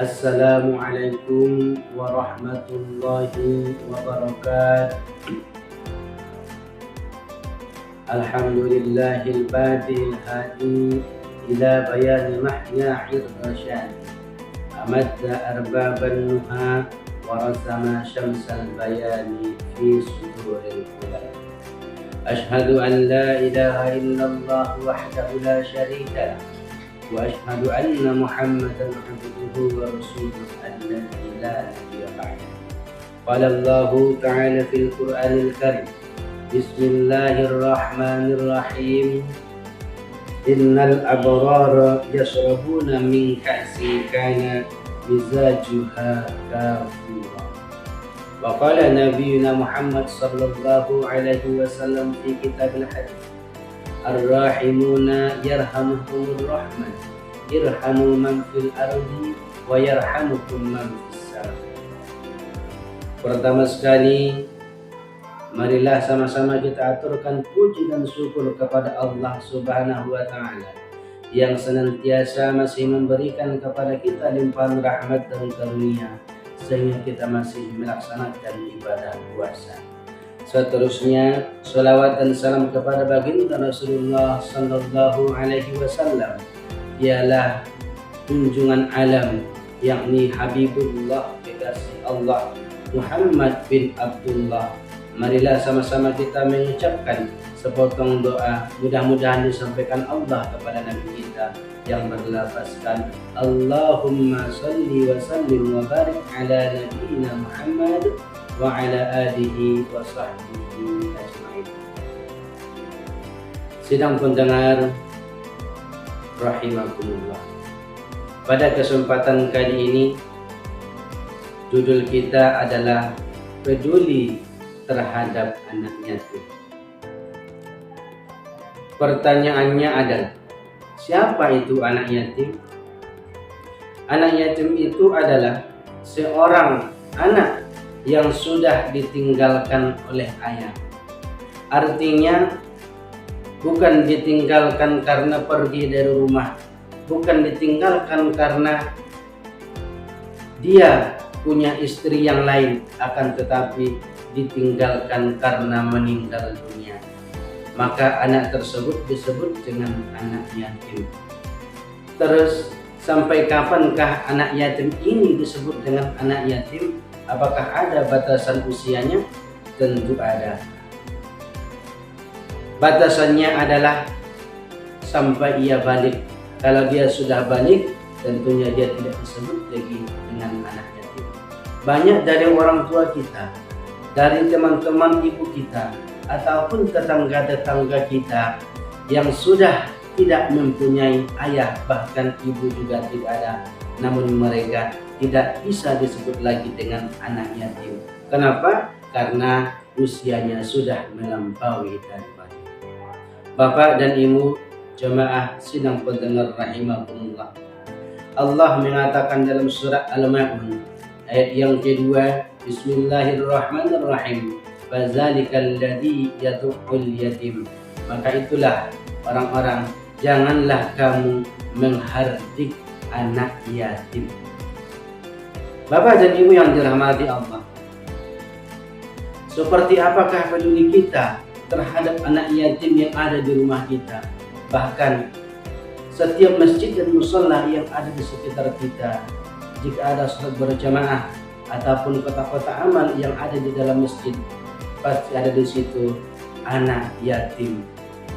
Assalamualaikum warahmatullahi wabarakatuh. Alhamdulillahil badil hadi ila bayani mahya'ir rasyad. Amadda arbaban nuha wa rasama syamsal bayani fi suduril ulama. Ashhadu an la ilaha illallah wahdahu la syarika lah. Wa ashhadu anna Muhammadan abduhu wa rasuluhu alladzi la nabiyya ba'dahu. Qala Allahu ta'ala fil Qur'anil Karim. Bismillahirrahmanirrahim. Innal abrara yashrabuna min ka'sin kana mizajuha kafura. Wa qala nabiyyuna Muhammad sallallahu alaihi wasallam fi kitabil hadits. Ar-rahimuna yarhamuhumur rahman, irhamu man fil ardi wa yarhamukum man fis sama. Pertama sekali, marilah sama-sama kita aturkan puji dan syukur kepada Allah Subhanahu wa taala yang senantiasa masih memberikan kepada kita limpahan rahmat dan karunia sehingga kita masih melaksanakan ibadah puasa. Seterusnya, salawat dan salam kepada baginda Rasulullah sallallahu alaihi wasallam. Dialah junjungan alam, yakni Habibullah, kekasih Allah, Muhammad bin Abdullah. Marilah sama-sama kita mengucapkan sepotong doa, mudah-mudahan disampaikan Allah kepada Nabi kita yang berlafazkan Allahumma salli wa sallim wa barik ala nabiyyina Muhammad wa ala alihi wa sahbihi ajma'in. Sidang pendengar rahimakumullah. Pada kesempatan kali ini judul kita adalah peduli terhadap anak yatim. Pertanyaannya adalah, siapa itu anak yatim? Anak yatim itu adalah seorang anak yang sudah ditinggalkan oleh ayah. Artinya bukan ditinggalkan karena pergi dari rumah, bukan ditinggalkan karena dia punya istri yang lain, akan tetapi ditinggalkan karena meninggal dunia. Maka anak tersebut disebut dengan anak yatim. Terus sampai kapankah anak yatim ini disebut dengan anak yatim? Apakah ada batasan usianya? Tentu ada. Batasannya adalah sampai ia balik. Kalau dia sudah balik, tentunya dia tidak disebut lagi dengan anak yatim. Banyak dari orang tua kita, dari teman-teman ibu kita, ataupun tetangga-tetangga kita yang sudah tidak mempunyai ayah, bahkan ibu juga tidak ada, namun mereka tidak bisa disebut lagi dengan anak yatim. Kenapa? Karena usianya sudah melampaui dan balik. Bapak dan ibu jemaah sidang pendengar rahimakumullah. Allah mengatakan dalam surah Al-Ma'un ayat yang kedua, Bismillahirrahmanirrahim. Fazalikal ladzi yad'ul yatim. Maka itulah orang-orang, janganlah kamu menghardik anak yatim. Bapak dan ibu yang dirahmati Allah, seperti apakah peduli kita terhadap anak yatim yang ada di rumah kita? Bahkan setiap masjid dan mushola yang ada di sekitar kita, jika ada sholat berjamaah ataupun kotak-kotak amal yang ada di dalam masjid, pasti ada di situ anak yatim.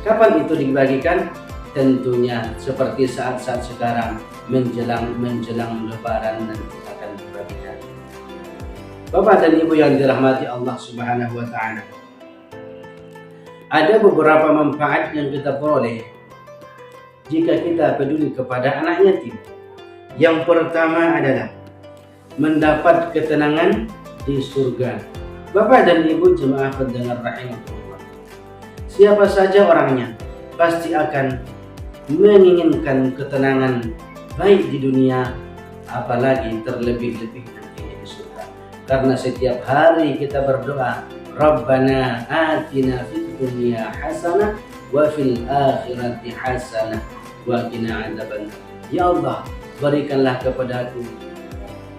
Kapan itu dibagikan? Tentunya seperti saat-saat sekarang menjelang lebaran nanti akan dibagikan. Bapak dan ibu yang dirahmati Allah Subhanahu wa taala, ada beberapa manfaat yang kita peroleh jika kita peduli kepada anak yatim. Yang pertama adalah mendapat ketenangan di surga. Bapak dan ibu jemaah pendengar rahimahullah, siapa saja orangnya pasti akan menginginkan ketenangan baik di dunia, apalagi terlebih-lebih nanti di surga. Karena setiap hari kita berdoa, Rabbana atina fid dunya hasanah wa fil akhirati hasanah wa qina adzabannar. Ya Allah, berikanlah kepadaku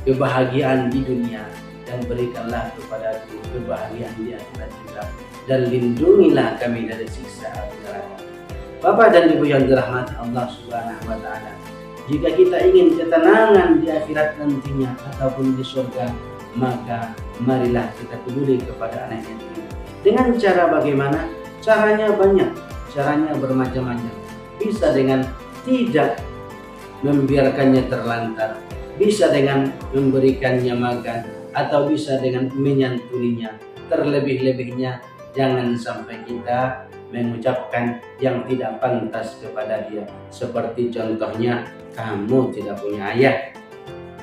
kebahagiaan di dunia, dan berikanlah kepadaku kebahagiaan di akhirat juga, dan lindungilah kami dari siksa api neraka. Bapak dan Ibu yang dirahmati Allah Subhanahu wa Ta'ala, jika kita ingin ketenangan di akhirat nantinya ataupun di surga, maka marilah kita peduli kepada anak yatim. Dengan cara bagaimana? Caranya banyak, caranya bermacam-macam. Bisa dengan tidak membiarkannya terlantar, bisa dengan memberikannya makan, atau bisa dengan menyantuninya. Terlebih-lebihnya jangan sampai kita mengucapkan yang tidak pantas kepada dia, seperti contohnya kamu tidak punya ayah.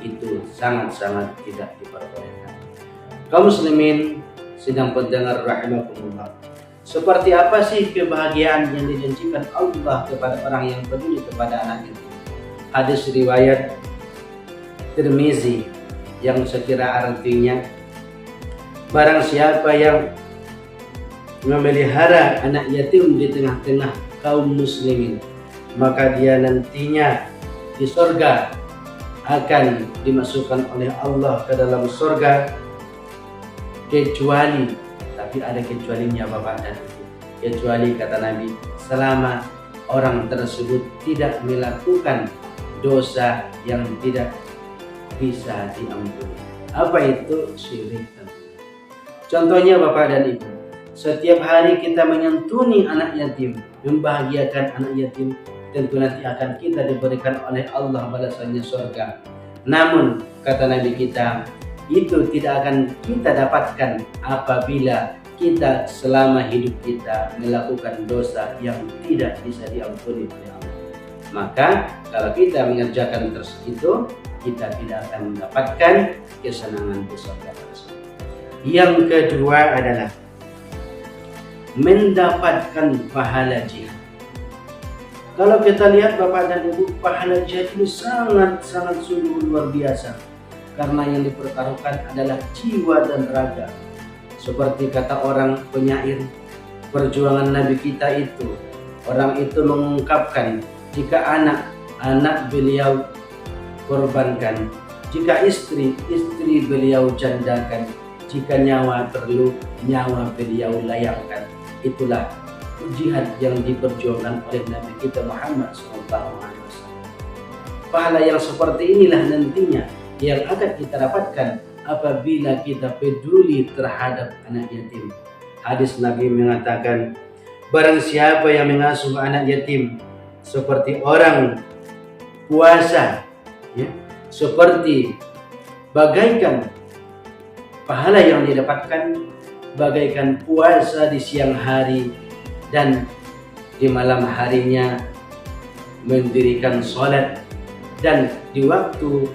Itu sangat-sangat tidak diperbolehkan. Kaum muslimin sedang pendengar rahimakumullah, seperti apa sih kebahagiaan yang dijanjikan Allah kepada orang yang peduli kepada anak yatim? Hadis riwayat Tirmizi yang sekira artinya, barang siapa yang memelihara anak yatim di tengah-tengah kaum muslimin, maka dia nantinya di surga akan dimasukkan oleh Allah ke dalam surga, kecuali, tapi ada kecualinya Bapak dan Ibu, kecuali kata Nabi, selama orang tersebut tidak melakukan dosa yang tidak bisa diampuni. Apa itu? Syirik tentunya. Contohnya Bapak dan Ibu, setiap hari kita menyantuni anak yatim, membahagiakan anak yatim, tentu nanti akan kita diberikan oleh Allah balasannya surga. Namun kata Nabi kita, itu tidak akan kita dapatkan apabila kita selama hidup kita melakukan dosa yang tidak bisa diampuni oleh Allah. Maka kalau kita mengerjakan itu, kita tidak akan mendapatkan kesenangan di surga tersebut. Yang kedua adalah mendapatkan pahala jihad. Kalau kita lihat Bapak dan Ibu, pahala jihad ini sangat sungguh luar biasa, karena yang dipertaruhkan adalah jiwa dan raga. Seperti kata orang penyair, perjuangan Nabi kita itu, orang itu mengungkapkan, jika anak beliau korbankan, jika istri beliau jandakan, jika nyawa perlu, nyawa beliau layangkan. Itulah jihad yang diperjuangkan oleh Nabi kita Muhammad SAW. Pahala yang seperti inilah nantinya yang akan kita dapatkan apabila kita peduli terhadap anak yatim. Hadis Nabi mengatakan, barang siapa yang mengasuh anak yatim seperti orang puasa, ya, seperti bagaikan pahala yang didapatkan bagaikan puasa di siang hari, dan di malam harinya mendirikan sholat, dan di waktu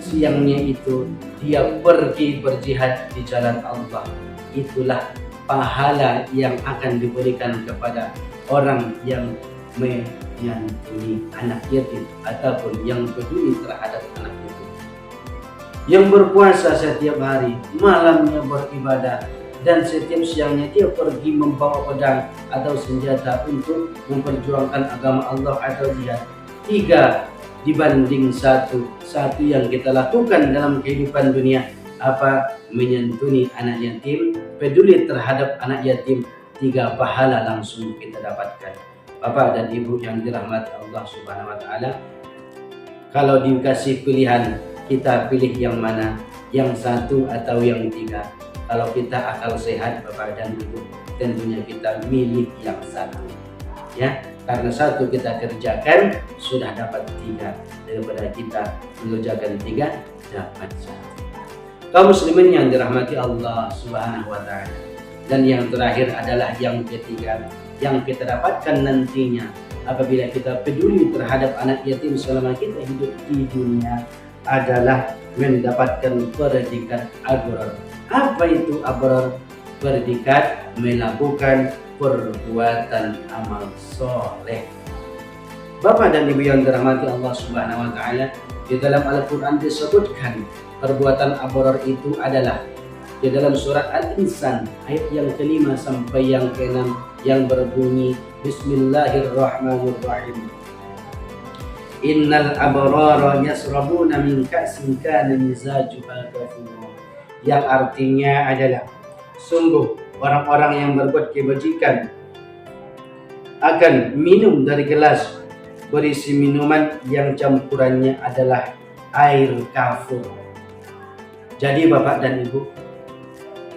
siangnya itu dia pergi berjihad di jalan Allah. Itulah pahala yang akan diberikan kepada orang yang menyantuni anak yatim ataupun yang peduli terhadap anak yatim, yang berpuasa setiap hari, malamnya beribadah, dan setiap siangnya dia pergi membawa pedang atau senjata untuk memperjuangkan agama Allah atau jihad. 3 dibanding 1 yang kita lakukan dalam kehidupan dunia, apa? Menyantuni anak yatim, peduli terhadap anak yatim. 3 pahala langsung kita dapatkan. Bapak dan Ibu yang dirahmati Allah Subhanahu wa Ta'ala, kalau dikasih pilihan, kita pilih yang mana? Yang 1 atau yang 3? Kalau kita akal sehat Bapak dan Ibu, tentunya kita milih yang 1, ya, karena 1 kita kerjakan sudah dapat 3, daripada kita mengerjakan 3 dapat 1. Kaum muslimin yang dirahmati Allah Subhanahu wa Ta'ala, dan yang terakhir adalah yang ketiga yang kita dapatkan nantinya apabila kita peduli terhadap anak yatim selama kita hidup di dunia adalah mendapatkan predikat abrar. Apa itu abrar? Predikat melakukan perbuatan amal soleh. Bapak dan Ibu yang dirahmati Allah Subhanahu wa Ta'ala, di dalam Al-Quran disebutkan perbuatan abrar itu adalah di dalam surat Al-Insan ayat yang ke-5 sampai yang ke-6 yang berbunyi, Bismillahirrahmanirrahim. Innal abrara yasrabuna min ka'sin kana mizajuha kafura. Yang artinya adalah sungguh orang-orang yang berbuat kebajikan akan minum dari gelas berisi minuman yang campurannya adalah air kafur. Jadi Bapak dan Ibu,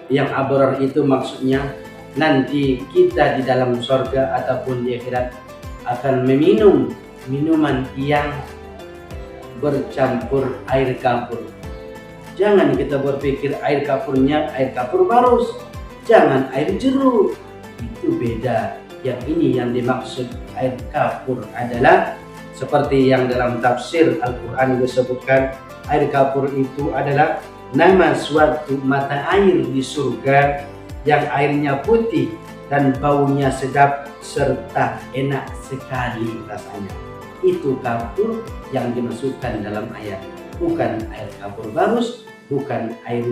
yang abrar itu maksudnya nanti kita di dalam surga ataupun di akhirat akan meminum minuman yang bercampur air kapur. Jangan kita berpikir air kapurnya air kapur barus, jangan air jeruk, itu beda. Yang ini yang dimaksud air kapur adalah seperti yang dalam tafsir Al-Quran disebutkan, air kapur itu adalah nama suatu mata air di surga yang airnya putih dan baunya sedap serta enak sekali rasanya. Itu kapur yang dimasukkan dalam ayat, bukan air kapur barus, bukan air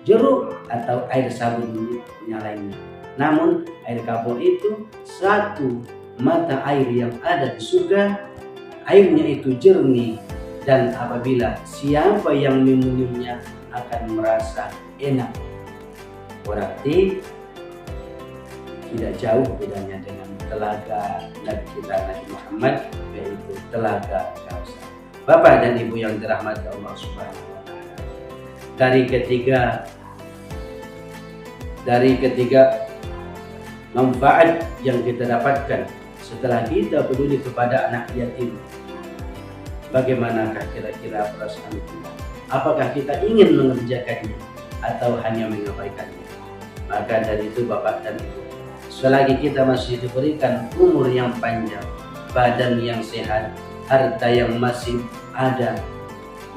jeruk atau air sabun yang lainnya. Namun air kapur itu satu mata air yang ada di surga, airnya itu jernih dan apabila siapa yang meminumnya akan merasa enak. Berarti tidak jauh bedanya dengan telaga Nabi kita Nabi Muhammad, yaitu telaga Kausar. Bapak dan Ibu yang dirahmati Allah Subhanahu wa taala. Dari ketiga manfaat yang kita dapatkan setelah kita peduli kepada anak yatim, bagaimanakah kira-kira perasaan kita? Apakah kita ingin mengerjakannya atau hanya mengabaikannya? Maka dari itu Bapak dan Ibu, selagi kita masih diberikan umur yang panjang, badan yang sehat, harta yang masih ada,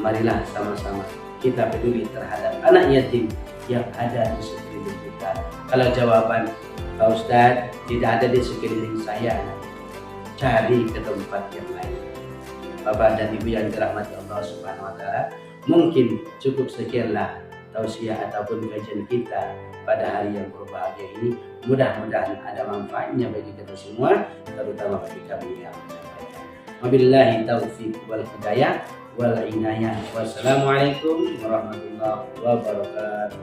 marilah sama-sama kita peduli terhadap anak yatim yang ada di sekeliling kita. Kalau jawaban, Pak Ustadz, tidak ada di sekeliling saya, cari ke tempat yang lain. Bapak dan Ibu yang dirahmati Allah Subhanahu wa taala, mungkin cukup sekianlah tausiah ataupun kajian kita pada hari yang berbahagia ini. Mudah-mudahan ada manfaatnya bagi kita semua, terutama bagi kami yang menyampaikan. Wabillahi taufiq wal hidayah wal inayah. Wassalamualaikum warahmatullahi wabarakatuh.